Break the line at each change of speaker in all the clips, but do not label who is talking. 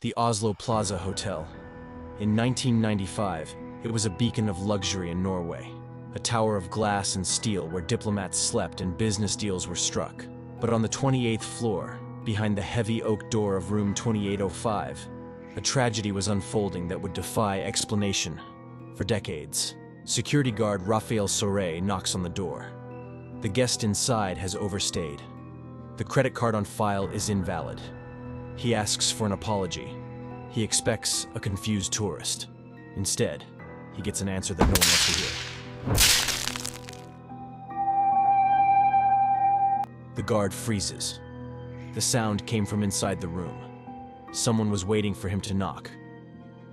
the Oslo Plaza Hotel. In 1995, it was a beacon of luxury in Norway, a tower of glass and steel where diplomats slept and business deals were struck. But on the 28th floor, behind the heavy oak door of room 2805, a tragedy was unfolding that would defy explanation. For decades, security guard Raphael Soray knocks on the door. The guest inside has overstayed. The credit card on file is invalid. He asks for an apology. He expects a confused tourist. Instead, he gets an answer that no one wants to hear. The guard freezes. The sound came from inside the room. Someone was waiting for him to knock.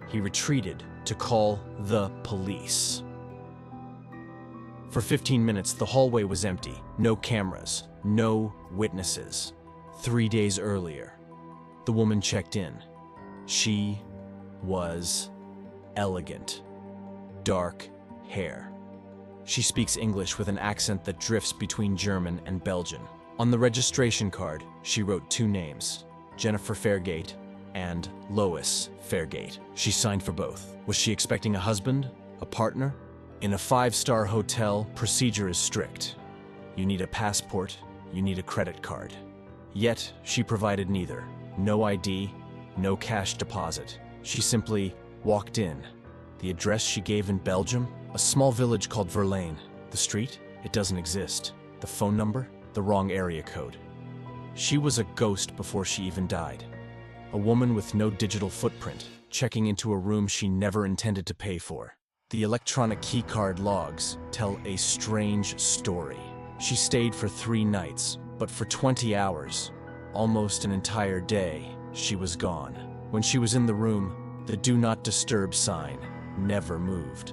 He retreated to call the police. For 15 minutes, the hallway was empty. No cameras, no witnesses. 3 days earlier, the woman checked in. She was elegant. Dark hair. She speaks English with an accent that drifts between German and Belgian. On the registration card, she wrote 2 names, Jennifer Fairgate and Lois Fairgate. She signed for both. Was she expecting a husband? A partner? In a 5-star hotel, procedure is strict. You need a passport, you need a credit card. Yet, she provided neither. No ID, no cash deposit. She simply walked in. The address she gave in Belgium? A small village called Verlaine. The street? It doesn't exist. The phone number? The wrong area code. She was a ghost before she even died. A woman with no digital footprint, checking into a room she never intended to pay for. The electronic keycard logs tell a strange story. She stayed for 3 nights, but for 20 hours, almost an entire day, she was gone. When she was in the room, the Do Not Disturb sign never moved.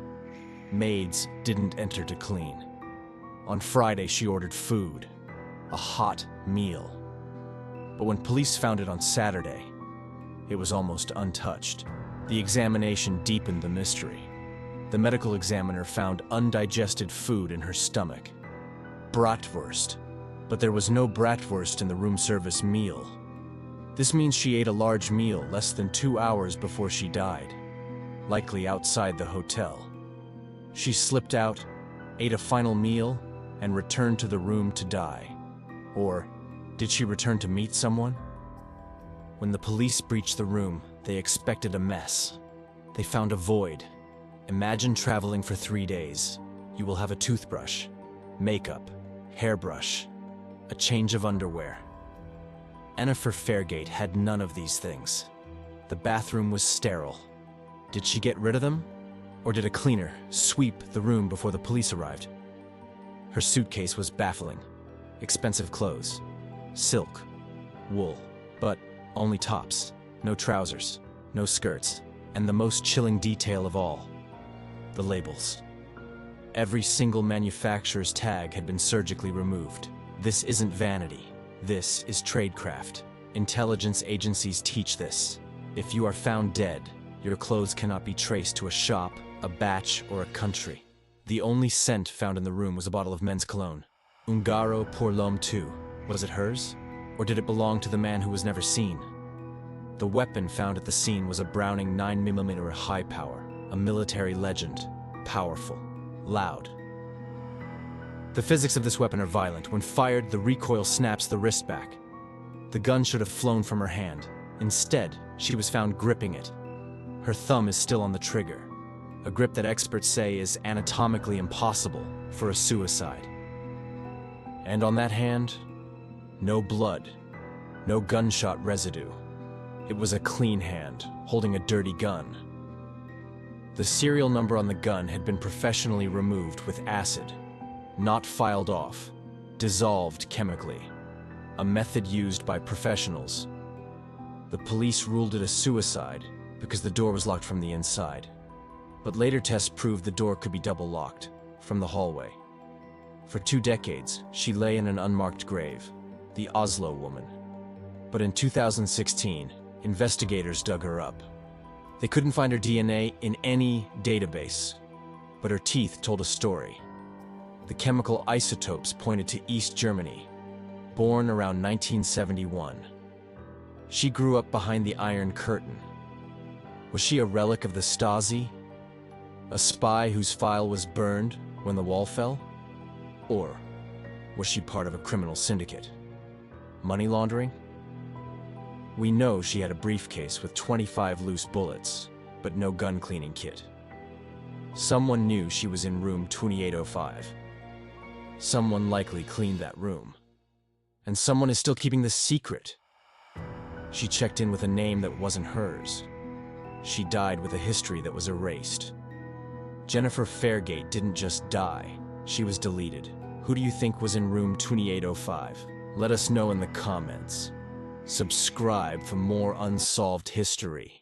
Maids didn't enter to clean. On Friday, she ordered food, a hot meal. But when police found it on Saturday, it was almost untouched. The examination deepened the mystery. The medical examiner found undigested food in her stomach. Bratwurst. But there was no bratwurst in the room service meal. This means she ate a large meal less than 2 hours before she died, likely outside the hotel. She slipped out, ate a final meal, and returned to the room to die. Or did she return to meet someone? When the police breached the room, they expected a mess. They found a void. Imagine traveling for 3 days. You will have a toothbrush, makeup, hairbrush, a change of underwear. Jennifer Fairgate had none of these things. The bathroom was sterile. Did she get rid of them? Or did a cleaner sweep the room before the police arrived? Her suitcase was baffling. Expensive clothes, silk, wool, but only tops, no trousers, no skirts, and the most chilling detail of all, the labels. Every single manufacturer's tag had been surgically removed. This isn't vanity. This is tradecraft. Intelligence agencies teach this. If you are found dead, your clothes cannot be traced to a shop, a batch, or a country. The only scent found in the room was a bottle of men's cologne. Ungaro pour l'homme too. Was it hers? Or did it belong to the man who was never seen? The weapon found at the scene was a Browning 9mm high power, a military legend. Powerful. Loud. The physics of this weapon are violent. When fired, the recoil snaps the wrist back. The gun should have flown from her hand. Instead, she was found gripping it. Her thumb is still on the trigger, a grip that experts say is anatomically impossible for a suicide. And on that hand, no blood, no gunshot residue. It was a clean hand, holding a dirty gun. The serial number on the gun had been professionally removed with acid, not filed off, dissolved chemically, a method used by professionals. The police ruled it a suicide because the door was locked from the inside. But later tests proved the door could be double-locked from the hallway. For 2 decades, she lay in an unmarked grave, the Oslo Woman. But in 2016, investigators dug her up. They couldn't find her DNA in any database, but her teeth told a story. The chemical isotopes pointed to East Germany, born around 1971. She grew up behind the Iron Curtain, Was she a relic of the Stasi? A spy whose file was burned when the wall fell? Or was she part of a criminal syndicate? Money laundering? We know she had a briefcase with 25 loose bullets, but no gun cleaning kit. Someone knew she was in room 2805. Someone likely cleaned that room. And someone is still keeping this secret. She checked in with a name that wasn't hers. She died with a history that was erased. Jennifer Fairgate didn't just die, she was deleted. Who do you think was in room 2805? Let us know in the comments. Subscribe for more unsolved history.